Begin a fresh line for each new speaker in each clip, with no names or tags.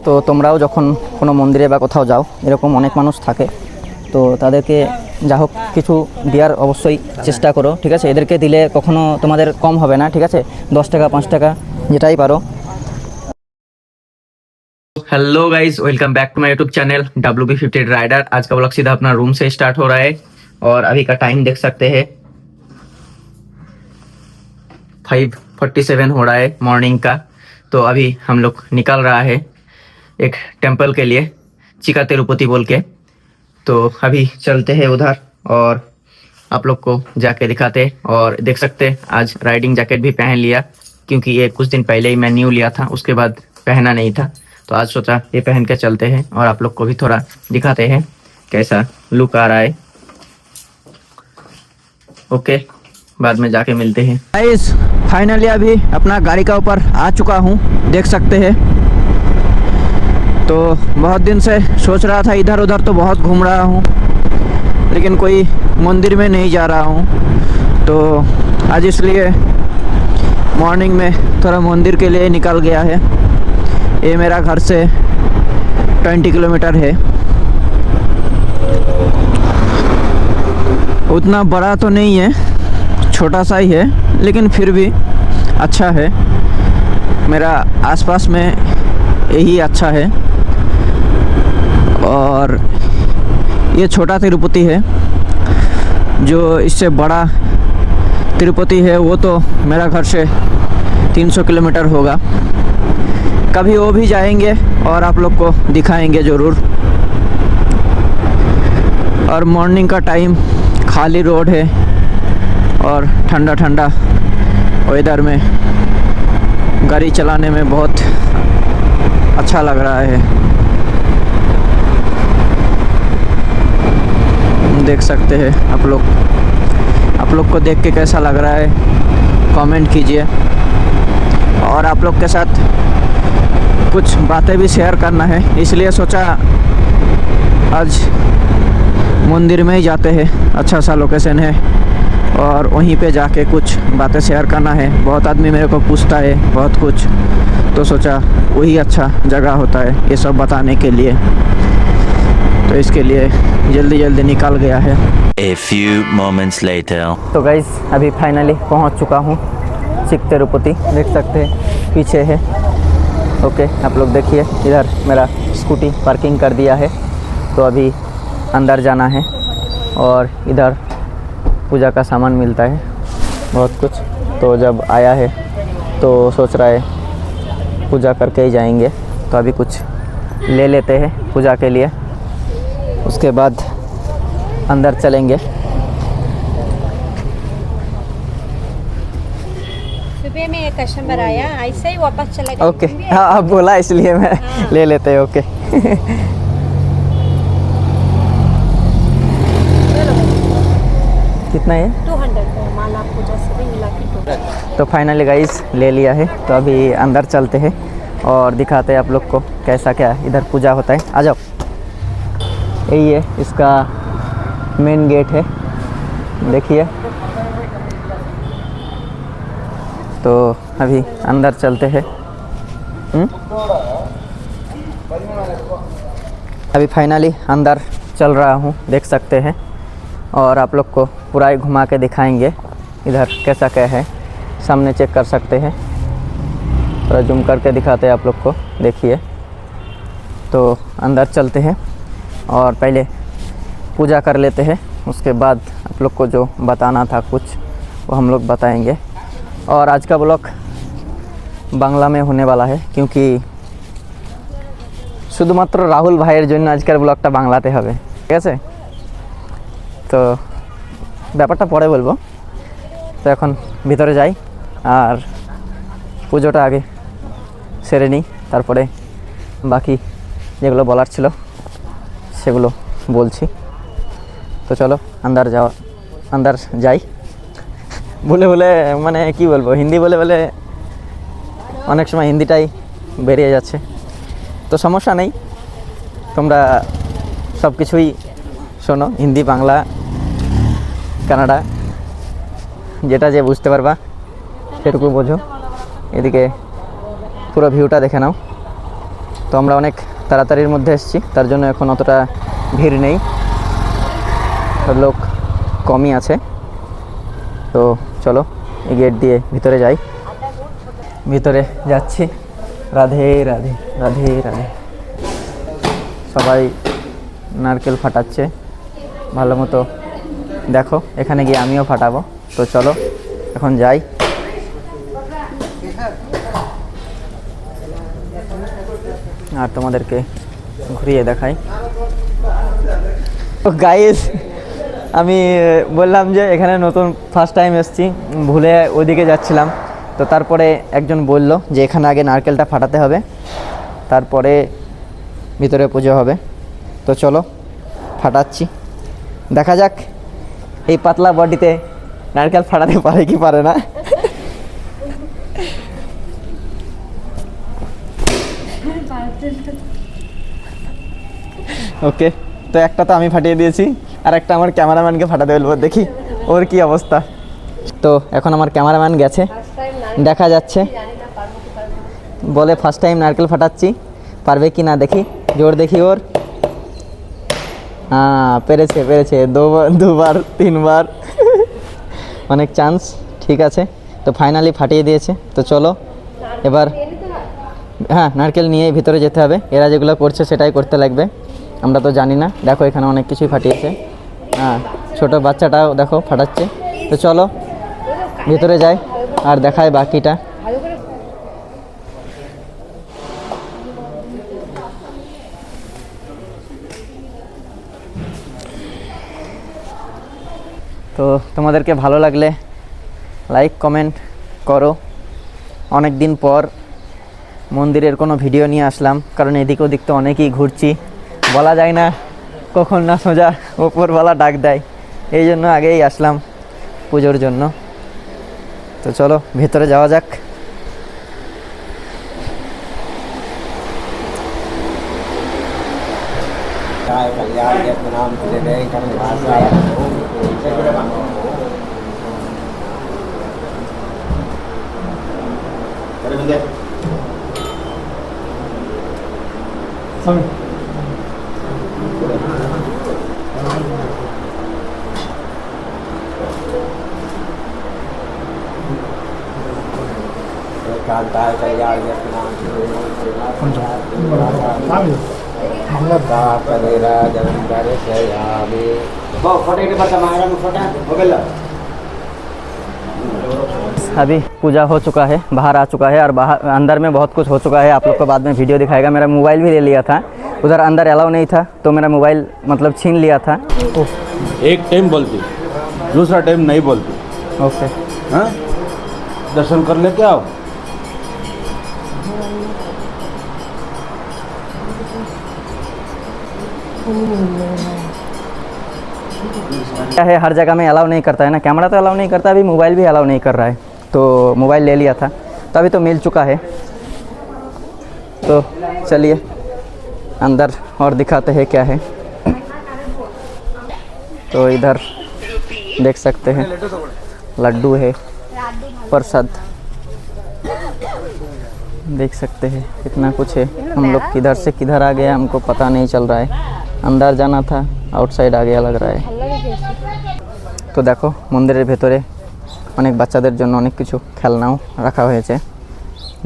তো তোমরাও যখন কোনো মন্দিরে বা কোথাও যাও এরকম অনেক মানুষ থাকে, তো তাদেরকে যা হোক কিছু দেওয়ার অবশ্যই চেষ্টা করো, ঠিক আছে? এদেরকে দিলে কখনো তোমাদের কম হবে না, ঠিক আছে? 10 টাকা 5 টাকা যেটাই পারো। Hello guys, welcome back to my YouTube channel WB50 rider. आज का ब्लॉग सीधा अपना रूम से स्टार्ट हो रहा है और अभी का टाइम देख सकते हैं 5:47 हो रहा है मॉर्निंग का। तो अभी हम लोग निकल रहा है एक टेंपल के लिए, चिका तिरुपति बोल के। तो अभी चलते हैं उधर और आप लोग को जाके दिखाते। और देख सकते आज राइडिंग जैकेट भी पहन लिया, क्योंकि ये कुछ दिन पहले ही मैं न्यू लिया था, उसके बाद पहना नहीं था। तो आज सोचा ये पहन के चलते हैं और आप लोग को भी थोड़ा दिखाते हैं कैसा लुक आ रहा है। ओके, बाद में जाके मिलते हैं। गाइस फाइनली अभी अपना गाड़ी का ऊपर आ चुका हूँ, देख सकते हैं। तो बहुत दिन से सोच रहा था इधर उधर तो बहुत घूम रहा हूँ, लेकिन कोई मंदिर में नहीं जा रहा हूँ। तो आज इसलिए मॉर्निंग में थोड़ा मंदिर के लिए निकल गया है। ये मेरा घर से 20 किलोमीटर है। उतना बड़ा तो नहीं है, छोटा सा ही है, लेकिन फिर भी अच्छा है। मेरा आसपास में यही अच्छा है। और ये छोटा तिरुपति है, जो इससे बड़ा तिरुपति है वो तो मेरा घर से 300 किलोमीटर होगा। कभी वो भी जाएंगे और आप लोग को दिखाएंगे ज़रूर। और मॉर्निंग का टाइम, खाली रोड है और ठंडा ठंडा वेदर में गाड़ी चलाने में बहुत अच्छा लग रहा है। देख सकते हैं आप लोग को देख के कैसा लग रहा है कमेंट कीजिए। और आप लोग के साथ कुछ बातें भी शेयर करना है, इसलिए सोचा आज मंदिर में ही जाते हैं। अच्छा सा लोकेशन है और वहीं पे जाके कुछ बातें शेयर करना है। बहुत आदमी मेरे को पूछता है बहुत कुछ, तो सोचा वही अच्छा जगह होता है ये सब बताने के लिए। तो इसके लिए जल्दी जल्दी निकल गया है।
A few moments later.
तो गाइस अभी फाइनली पहुंच चुका हूं चिक तिरुपति, देख सकते हैं पीछे है। ओके, आप लोग देखिए इधर मेरा स्कूटी पार्किंग कर दिया है। तो अभी अंदर जाना है और इधर पूजा का सामान मिलता है बहुत कुछ। तो जब आया है तो सोच रहा है पूजा करके ही जाएंगे। तो अभी कुछ ले लेते हैं पूजा के लिए, उसके बाद अंदर चलेंगे।
सुबह में एक कस्टमर आया, ऐसे ही वापस चला गया।
ओके, हाँ आप बोला इसलिए मैं ले लेते हैं। ओके कितना है?
200 माला पूजा से भी मिला के 200।
तो फाइनली गाइस ले लिया है। तो अभी अंदर चलते हैं और दिखाते हैं आप लोग को कैसा क्या इधर पूजा होता है। आ जाओ, यही है इसका मेन गेट है, देखिए। तो अभी अंदर चलते हैं। अभी फाइनली अंदर चल रहा हूँ, देख सकते हैं। और आप लोग को पूरा ही घुमा के दिखाएंगे इधर कैसा क्या है। सामने चेक कर सकते हैं, थोड़ा जूम करके दिखाते हैं आप लोग को, देखिए। तो अंदर चलते हैं और पहले पूजा कर लेते हैं, उसके बाद आप लोग को जो बताना था कुछ वो हम लोग बताएंगे। और आज का ब्लॉग बांग्ला में होने वाला है, क्योंकि শুধুমাত্র রাহুল ভাইয়ের জন্য আজকের ব্লগটা বাংলাতে হবে, ঠিক আছে? তো ব্যাপারটা পরে বলবো। তো এখন ভিতরে যাই আর পুজোটা আগে সেরে নিই, তারপরে বাকি যেগুলো বলার ছিল সেগুলো বলছি। তো চলো अंदर যাই। বলে মানে কি বলবো, হিন্দি বলে অনেক সময় হিন্দিটাই বেরিয়ে যাচ্ছে। তো সমস্যা নেই, তোমরা সব কিছুই শোনো, হিন্দি বাংলা কানাডা যেটা যে বুঝতে পারবা সেটুকু বোঝো। এদিকে পুরো ভিউটা দেখে নাও। তো আমরা অনেক তাড়াতাড়ির মধ্যে এসেছি, তার জন্য এখন অতটা ভিড় নেই, লোক কমই আছে। তো চলো এই গেট দিয়ে ভিতরে যাই। ভিতরে যাচ্ছি। রাধে রাধে রাধে রাধে। সবাই নারকেল ফাটাচ্ছে ভালো মতো, দেখো এখানে গিয়ে আমিও ফাটাবো। তো চলো এখন যাই। আর তোমাদেরকে ঘুরিয়ে দেখাই। তো গাইস, আমি বললাম যে এখানে নতুন ফার্স্ট টাইম এসেছি, ভুলে ওইদিকে যাচ্ছিলাম। তো তারপরে একজন বলল যে এখানে আগে নারকেলটা ফাটাতে হবে, তারপরে ভিতরে পুজো হবে। তো চলো ফাটাচ্ছি, দেখা যাক এই পাতলা বডিতে নারকেল ফাটাতে পারে কি পারে না। ওকে, তো একটা তো আমি ফাটিয়ে দিয়েছি, আর একটা আমার ক্যামেরাম্যানকে ফাটাতে বলবো, দেখি ওর কি অবস্থা। তো এখন আমার ক্যামেরাম্যান গেছে, দেখা যাচ্ছে বলে ফার্স্ট টাইম নারকেল ফাটাচ্ছি, পারবে কি না দেখি, জোর দেখি ওর। হ্যাঁ, পেরেছে পেরেছে, দুবার তিনবার, অনেক চান্স। ঠিক আছে, তো ফাইনালি ফাটিয়ে দিয়েছে। তো চলো এবার, হ্যাঁ নারকেল নিয়ে ভিতরে যেতে হবে। এরা যেগুলো করছে সেটাই করতে লাগবে, আমরা তো জানি না। দেখো এখানে অনেক কিছুই ফাটিয়েছে। হ্যাঁ, ছোটো বাচ্চাটাও দেখো ফাটাচ্ছে। তো চলো ভিতরে যাই আর দেখায় বাকিটা। তো তোমাদেরকে ভালো লাগলে লাইক কমেন্ট করো। অনেক দিন পর মন্দিরের কোনো ভিডিও নিয়ে আসলাম, কারণ এদিক ওদিক তো অনেকেই ঘুরছি, বলা যায় না কখন না সোজা ওপরওয়ালা ডাক দেয়, এই জন্য আগেই আসলাম পুজোর জন্য। তো চলো ভেতরে যাওয়া যাক। अभी पूजा हो चुका है, बाहर आ चुका है, और बाहर अंदर में बहुत कुछ हो चुका है। आप लोग को बाद में वीडियो दिखाएगा। मेरा मोबाइल भी ले लिया था, उधर अंदर अलाउ नहीं था, तो मेरा मोबाइल मतलब छीन लिया था।
एक टाइम बोलती, दूसरा टाइम नहीं बोलती।
ओके,
हाँ, दर्शन कर लेके आओ।
क्या है, हर जगह में अलाउ नहीं करता है ना, कैमरा तो अलाउ नहीं करता, अभी मोबाइल भी अलाउ नहीं कर रहा है। तो मोबाइल ले लिया था, तो अभी तो मिल चुका है। तो चलिए अंदर और दिखाते हैं क्या है। तो इधर देख सकते हैं लड्डू है, प्रसाद देख सकते हैं, कितना कुछ है। हम लोग किधर से किधर आ गए हमको पता नहीं चल रहा है। अंदर जाना था, आउटसाइड आ गया लग रहा है। তো দেখো মন্দিরের ভেতরে অনেক বাচ্চাদের জন্য অনেক কিছু খেলনাও রাখা হয়েছে,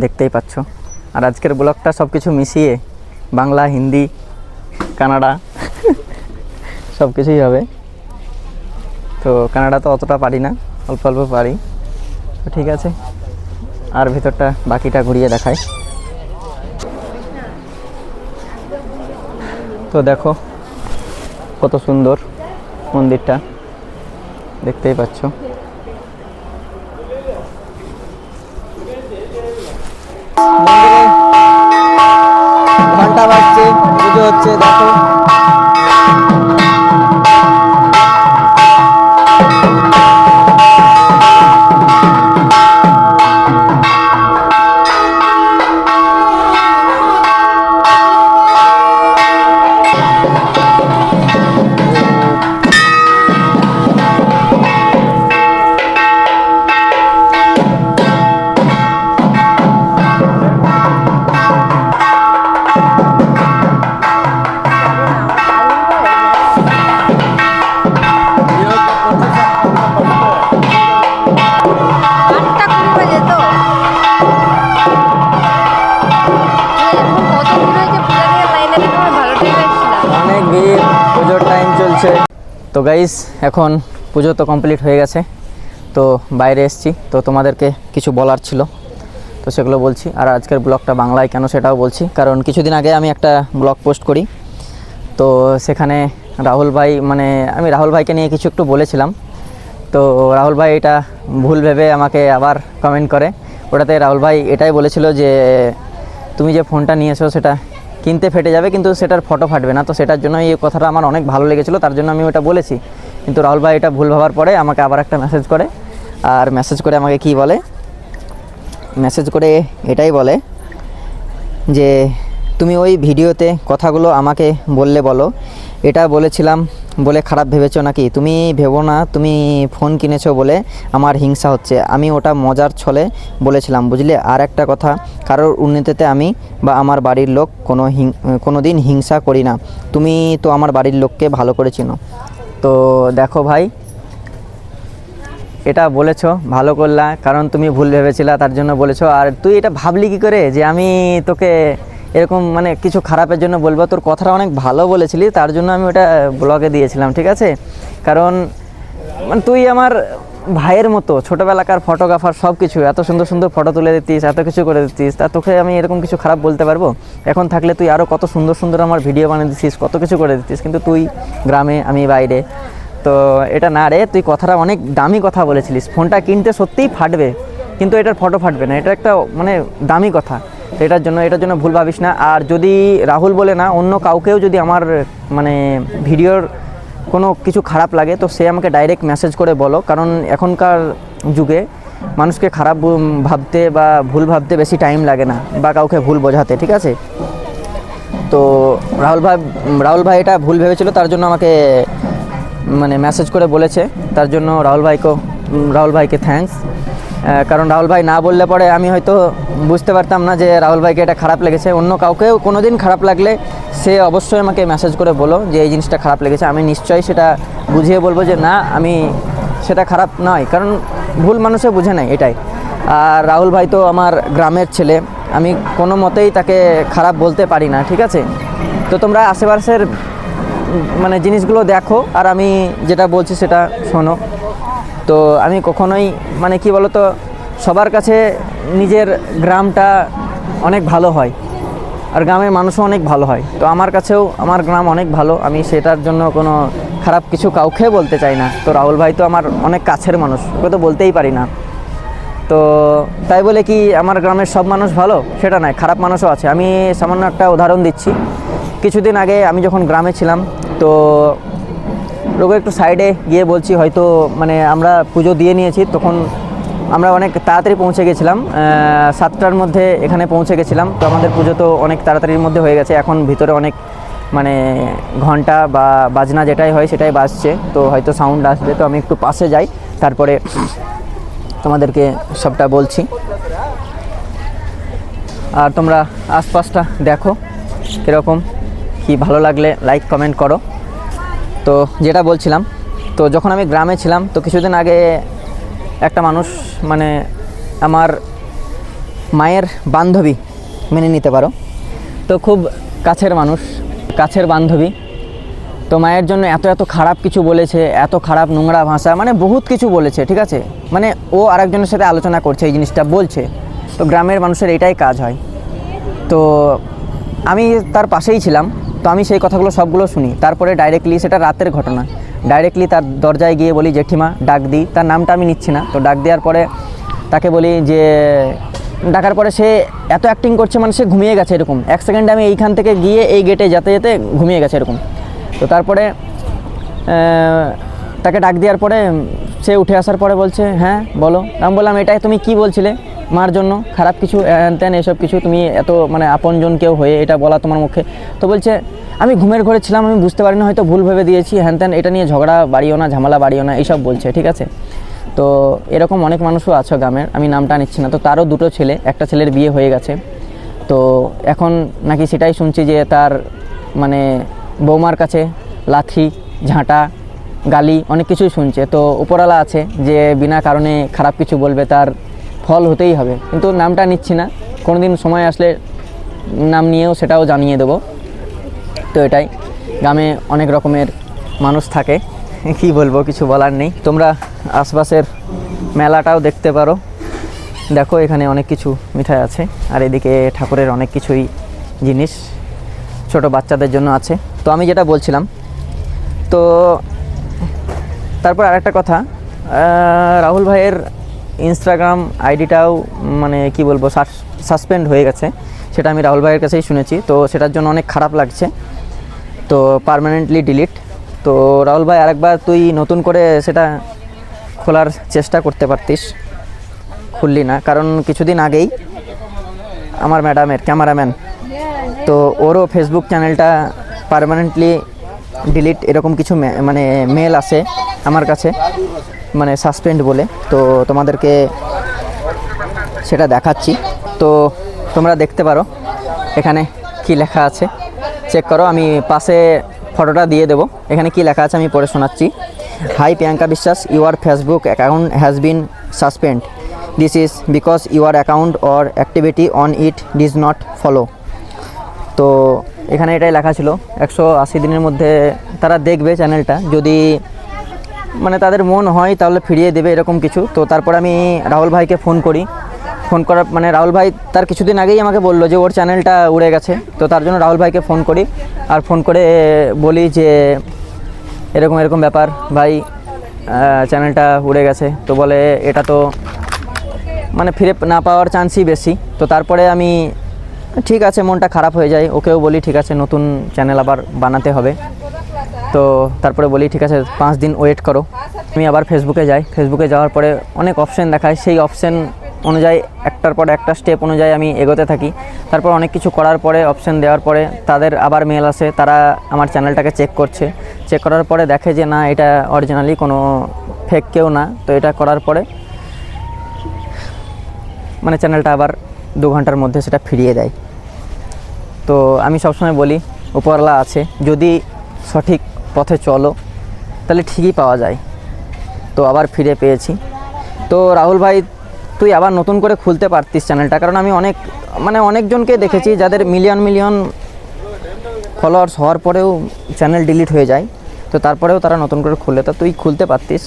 দেখতেই পাচ্ছ। আর আজকের ব্লগটা সব কিছু মিশিয়ে বাংলা, হিন্দি, কানাডা সব কিছুই হবে। তো কানাডা তো অতটা পারি না, অল্প অল্প পারি। তো ঠিক আছে, আর ভেতরটা বাকিটা ঘুরিয়ে দেখাই। তো দেখো কত সুন্দর মন্দিরটা, দেখতেই পাচ্ছ। মন্দিরে ঘন্টা বাজছে, পুজো হচ্ছে, দেখো।
8টা 20 বাজে তো এখন কত দূর হয়েছে পূজা দিয়ে লাইনে তোমার ভালো টাইম আসছিল
অনেক ভিড়, পুজোর টাইম চলছে। তো গাইস এখন পুজো তো কমপ্লিট হয়ে গেছে, তো বাইরে এসেছি, তো তোমাদেরকে কিছু বলার ছিল তো সেগুলো বলছি। আর আজকের ব্লগটা বাংলায় কেন সেটাও বলছি, কারণ কিছুদিন আগে আমি একটা ব্লগ পোস্ট করি, তো সেখানে রাহুল ভাই মানে আমি রাহুল ভাইকে নিয়ে কিছু একটু বলেছিলাম, তো রাহুল ভাই এটা ভুল ভেবে আমাকে আবার কমেন্ট করে। ওটাতে রাহুল ভাই এটাই বলেছিল যে তুমি যে ফোনটা নিয়েছো সেটা কিনতে ফেটে যাবে কিন্তু সেটার ফটো ফাটবে না, তো সেটার জন্য এই কথাটা আমার অনেক ভালো লেগেছিলো, তার জন্য আমি ওটা বলেছি। কিন্তু রাহুল ভাই এটা ভুল ভাবার পরে আমাকে আবার একটা মেসেজ করে, আর মেসেজ করে আমাকে কি বলে, মেসেজ করে এটাই বলে যে তুমি ওই ভিডিওতে কথাগুলো আমাকে বললে বলো, এটা বলেছিলাম বলে খারাপ ভেবেছো নাকি? তুমি ভেবো না তুমি ফোন কিনেছো বলে আমার হিংসা হচ্ছে, আমি ওটা মজার ছলে বলেছিলাম বুঝলে। আর একটা কথা, কারোর উন্নতিতে আমি বা আমার বাড়ির লোক কোনো দিন হিংসা করি না, তুমি তো আমার বাড়ির লোককে ভালো করে চিনো। তো দেখো ভাই, এটা বলেছো ভালো করলা, কারণ তুমি ভুল ভেবেছিলা তার জন্য বলেছো। আর তুই এটা ভাবলি কী করে যে আমি তোকে এরকম মানে কিছু খারাপের জন্য বলবো? তোর কথাটা অনেক ভালো বলেছিলি, তার জন্য আমি ওটা ব্লগে দিয়েছিলাম, ঠিক আছে? কারণ মানে তুই আমার ভাইয়ের মতো, ছোটোবেলাকার ফটোগ্রাফার, সব কিছু এত সুন্দর সুন্দর ফটো তুলে দিতিস, এত কিছু করে দিতিস, তা তোকে আমি এরকম কিছু খারাপ বলতে পারবো? এখন থাকলে তুই আরও কত সুন্দর সুন্দর আমার ভিডিও বানিয়ে দিতিস, কত কিছু করে দিতিস, কিন্তু তুই গ্রামে আমি বাইরে। তো এটা না রে, তুই কথাটা অনেক দামি কথা বলেছিলিস, ফোনটা কিনতে সত্যিই ফাটবে কিন্তু এটার ফটো ফাটবে না, এটা একটা মানে দামি কথা। তো এটার জন্য ভুল ভাবিস না। আর যদি রাহুল বলে না, অন্য কাউকেও যদি আমার মানে ভিডিওর কোনো কিছু খারাপ লাগে তো সে আমাকে ডাইরেক্ট মেসেজ করে বলো, কারণ এখনকার যুগে মানুষকে খারাপ ভাবতে বা ভুল ভাবতে বেশি টাইম লাগে না, বা কাউকে ভুল বোঝাতে, ঠিক আছে? তো রাহুল ভাই এটা ভুল ভেবেছিল, তার জন্য আমাকে মানে মেসেজ করে বলেছে, তার জন্য রাহুল ভাইকে থ্যাঙ্কস। কারণ রাহুল ভাই না বললে পরে আমি হয়তো বুঝতে পারতাম না যে রাহুল ভাইকে এটা খারাপ লেগেছে। অন্য কাউকেও কোনো দিন খারাপ লাগলে সে অবশ্যই আমাকে মেসেজ করে বলো যে এই জিনিসটা খারাপ লেগেছে, আমি নিশ্চয়ই সেটা বুঝিয়ে বলবো যে না, আমি সেটা খারাপ নয়, কারণ ভুল মানুষে বুঝে নেয় এটাই। আর রাহুল ভাই তো আমার গ্রামের ছেলে, আমি কোনো মতেই তাকে খারাপ বলতে পারি না, ঠিক আছে? তো তোমরা আশেপাশের মানে জিনিসগুলো দেখো, আর আমি যেটা বলছি সেটা শোনো। তো আমি কখনোই মানে কি বলো তো, সবার কাছে নিজের গ্রামটা অনেক ভালো হয়, আর গ্রামের মানুষও অনেক ভালো হয়। তো আমার কাছেও আমার গ্রাম অনেক ভালো, আমি সেটার জন্য কোনো খারাপ কিছু কাউকে বলতে চাই না। তো রাহুল ভাই তো আমার অনেক কাছের মানুষ, ওকে তো বলতেই পারি না। তো তাই বলে কি আমার গ্রামের সব মানুষ ভালো? সেটা নয়, খারাপ মানুষও আছে। আমি সামান্য একটা উদাহরণ দিচ্ছি। কিছুদিন আগে আমি যখন গ্রামে ছিলাম, তো লোক একটু সাইডে গিয়ে বলছি, হয়তো মানে আমরা পুজো দিয়ে নিয়েছি, তখন আমরা অনেক তাড়াতাড়ি পৌঁছে গেছিলাম, 7টার মধ্যে এখানে পৌঁছে গেছিলাম। তো আমাদের পুজো তো অনেক তাড়াতাড়ির মধ্যে হয়ে গেছে, এখন ভিতরে অনেক মানে ঘন্টা বা বাজনা যেটাই হয় সেটাই বাজছে, তো হয়তো সাউন্ড আসবে। তো আমি একটু পাশে যাই, তারপরে তোমাদেরকে সবটা বলছি। আর তোমরা আশপাশটা দেখো কীরকম, কি ভালো লাগলে লাইক কমেন্ট করো। তো যেটা বলছিলাম, তো যখন আমি গ্রামে ছিলাম, তো কিছুদিন আগে একটা মানুষ মানে আমার মায়ের বান্ধবী মেনে নিতে পারো, তো খুব কাছের মানুষ, কাছের বান্ধবী, তো মায়ের জন্য এত খারাপ কিছু বলেছে, এত খারাপ নোংরা ভাষা, মানে বহুত কিছু বলেছে, ঠিক আছে? মানে ও আরেকজনের সাথে আলোচনা করছে, এই জিনিসটা বলছে। তো গ্রামের মানুষের এটাই কাজ হয়। তো আমি তার পাশেই ছিলাম, তো আমি সেই কথাগুলো সবগুলো শুনি। তারপরে ডাইরেক্টলি, সেটা রাতের ঘটনা, ডাইরেক্টলি তার দরজায় গিয়ে বলি জেঠিমা, ডাক দিই, তার নামটা আমি নিচ্ছি না। তো ডাক দেওয়ার পরে তাকে বলি যে, ডাকার পরে সে এত অ্যাক্টিং করছে, মানে সে ঘুমিয়ে গেছে এরকম, 1 সেকেন্ডে আমি এইখান থেকে গিয়ে এই গেটে যেতে যেতে ঘুমিয়ে গেছে এরকম। তো তারপরে তাকে ডাক দেওয়ার পরে সে উঠে আসার পরে বলছে, হ্যাঁ বলো। আমি বললাম, এটাই তুমি কি বলছিলে মার জন্য খারাপ কিছু, তেন এসব কিছু, তুমি এত মানে আপনজন কেউ হয়ে এটা বলা তোমার মুখে? তো বলছে, আমি ঘুমের ঘরে ছিলাম, আমি বুঝতে পারিনি, হয়তো ভুল ভেবে দিয়েছি, হ্যান ত্যান, এটা নিয়ে ঝগড়া বাড়িও না, ঝামেলা বাড়িও না, এইসব বলছে, ঠিক আছে? তো এরকম অনেক মানুষও আছে গ্রামের, আমি নামটা নিচ্ছি না। তো তারও 2টো ছেলে, একটা ছেলের বিয়ে হয়ে গেছে, তো এখন নাকি সেটাই শুনছি যে তার মানে বৌমার কাছে লাঠি ঝাঁটা গালি অনেক কিছুই শুনছে। তো উপরওয়ালা আছে যে বিনা কারণে খারাপ কিছু বলবে, তার ফল হতেই হবে। কিন্তু নামটা নিচ্ছি না, কোনো দিন সময় আসলে নাম নিয়েও সেটাও জানিয়ে দেবো। তো এটাই, গ্রামে অনেক রকমের মানুষ থাকে, কি বলবো, কিছু বলার নেই। তোমরা আশপাশের মেলাটাও দেখতে পারো, দেখো এখানে অনেক কিছু মিঠাই আছে, আর এদিকে ঠাকুরের অনেক কিছুই জিনিস ছোট বাচ্চাদের জন্য আছে। তো আমি যেটা বলছিলাম, তো তারপর আরেকটা কথা, রাহুল ভাইয়ের ইনস্টাগ্রাম আইডিটাও মানে কি বলবো সাসপেন্ড হয়ে গেছে, সেটা আমি রাহুল ভাইয়ের কাছেই শুনেছি। তো সেটার জন্য অনেক খারাপ লাগছে, তো পার্মানেন্টলি ডিলিট। তো রাহুল ভাই আরেকবার তুই নতুন করে সেটা খোলার চেষ্টা করতে পারতিস, খুললি না। কারণ কিছুদিন আগেই আমার ম্যাডামের ক্যামেরাম্যান, তো ওরও ফেসবুক চ্যানেলটা পার্মানেন্টলি ডিলিট এরকম কিছু মানে মেল আসে আমার কাছে, মানে সাসপেন্ড বলে। তো তোমাদেরকে সেটা দেখাচ্ছি, তো তোমরা দেখতে পারো এখানে কি লেখা আছে, চেক করো। আমি পাশে ফটোটা দিয়ে দেবো, এখানে কি লেখা আছে আমি পড়ে শোনাচ্ছি। Hi Priyanka Biswas, your Facebook account has been suspend. This is because your account or activity on it does not follow. তো এখানে এটাই লেখা ছিল 180 দিনের মধ্যে তারা দেখবে চ্যানেলটা, যদি মানে তাদের মন হয় তাহলে ফিরিয়ে দেবে এরকম কিছু। তো তারপর আমি রাহুল ভাইকে ফোন করি, ফোন করার মানে রাহুল ভাই তার কিছুদিন আগেই আমাকে বললো যে ওর চ্যানেলটা উড়ে গেছে। তো তার জন্য রাহুল ভাইকে ফোন করি, আর ফোন করে বলি যে এরকম এরকম ব্যাপার ভাই, চ্যানেলটা উড়ে গেছে। তো বলে এটা তো মানে ফিরে না পাওয়ার চান্সই বেশি। তো তারপরে আমি ঠিক আছে, মনটা খারাপ হয়ে যায়, ওকেও বলি ঠিক আছে নতুন চ্যানেল আবার বানাতে হবে। তো তারপরে বলি ঠিক আছে 5 দিন ওয়েট করো। আমি আবার ফেসবুকে যাই, ফেসবুকে যাওয়ার পরে অনেক অপশান দেখায়, সেই অপশান অনুযায়ী একটার পর একটা স্টেপ অনুযায়ী আমি এগোতে থাকি। তারপর অনেক কিছু করার পরে, অপশান দেওয়ার পরে তাদের আবার মেল আসে, তারা আমার চ্যানেলটাকে চেক করছে। চেক করার পরে দেখে যে না, এটা অরিজিনালি কোনো ফেক কেউ না। তো এটা করার পরে মানে চ্যানেলটা আবার 2 ঘন্টার মধ্যে সেটা ফিরিয়ে দেয়। তো আমি সবসময় বলি উপরওয়ালা আছে, যদি সঠিক পথে চলো তাহলে ঠিকই পাওয়া যায়। তো আবার ফিরে পেয়েছি। তো রাহুল ভাই তুই আবার নতুন করে খুলতে পারতিস চ্যানেলটা, কারণ আমি অনেকজনকে দেখেছি যাদের মিলিয়ন ফলোয়ার্স হওয়ার পরেও চ্যানেল ডিলিট হয়ে যায়। তো তারপরেও তারা নতুন করে খুলে, তো তুই খুলতে পারতিস।